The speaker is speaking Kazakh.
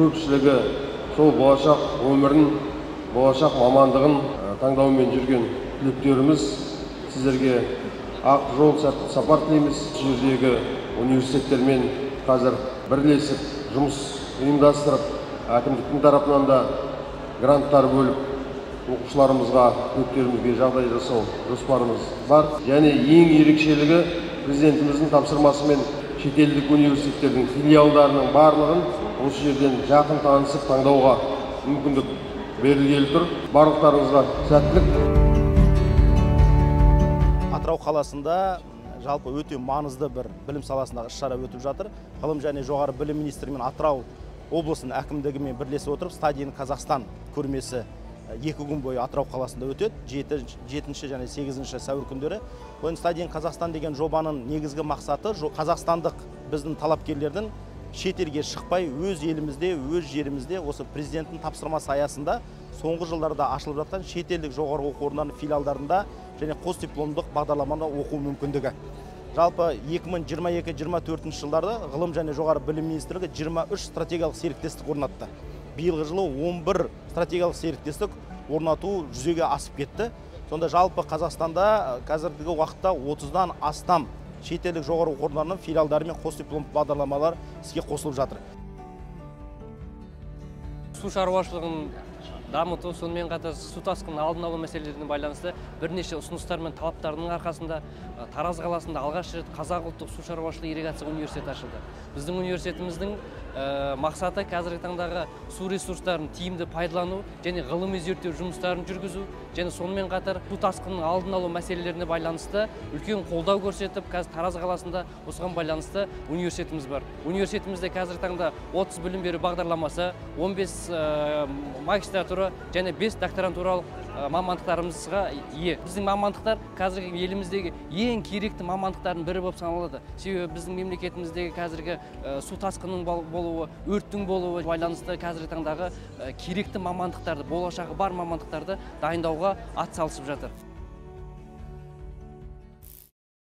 көпшілігі сол болашақ өмірін, болашақ мамандығын таңдаумен жүрген түлектеріміз, сіздерге ақ жол сапар тілейміз. Жердегі университеттермен қазір бірлесіп жұмыс ұйымдастырып, әкімдіктің тарапынан да гранттар бөліп, оқушыларымызға, түлектерімізге жағдай жасау жоспарымыз бар. Және ең ерекшелігі президентіміздің тапсырмасымен шетелдік университеттердің филиалдарының барлығын осы жерден жақын танысып таңдауға мүмкіндік берілгелі тұр. Барлықтарыңызға сәттілік. Атырау қаласында жалпы өте маңызды бір білім саласындағы іс-шара өтіп жатыр. Ғылым және жоғары білім министрі мен Атырау облысының әкімдігімен бірлесіп отырып, Стадион Қазақстан көрмесі 2 күн бойы Атырау қаласында өтеді. 7 және 8 сәуір күндері. Стадион Қазақстан деген жобаның негізгі мақсаты қазақстандық біздің талапкерлердің шетелге шықпай, өз елімізде, өз жерімізде осы президенттің тапсырмасы аясында соңғы жылдарда ашылып жатқан шетелдік жоғары оқу орындарының филиалдарында және қосдипломдық бағдарламаны оқу мүмкіндігі. Жалпы 2022-2024 жылдарда ғылым және жоғары білім министрлігі 23 стратегиялық серіктестік орнатты. Биылғы жылы 11 стратегиялық серіктестік орнату жүзеге асып кетті. Сонда жалпы Қазақстанда қазіргі уақытта 30-дан астам шетелдік жоғары оқу орындарының филиалдары мен қосдиплом бағдарламалар іске қосылып жатыр. Су шаруашылығын дамыту, сонымен қатар су тасқынының алдын алу мәселелеріне байланысты бірнеше ұсыныстар мен талаптарының арқасында Тараз қаласында алғаш рет Қазақ ұлттық су шаруашылығы ирригация университеті ашылды. Біздің университетіміздің мақсаты қазіргі таңдағы су ресурстарын тиімді пайдалану және ғылыми зерттеу жұмыстарын жүргізу, және сонымен қатар су тасқынының алдын алу мәселелеріне байланысты үлкен қолдау көрсетіп, қазір Тараз қаласында осыған байланысты университетіміз бар. Университетімізде қазіргі таңда 30 білім беру бағдарламасы, 15 магистратура және 5 докторантуралық мамандықтарымызға ие. Біздің мамандықтар қазіргі еліміздегі ең керекті мамандықтардың бірі болып саналады. Себебі біздің мемлекетіміздегі қазіргі су тасқынының болуы, өрттің болуы байланысты қазіргі таңдағы керекті мамандықтарды, болашағы бар мамандықтарды дайындауға атсалысып жатыр.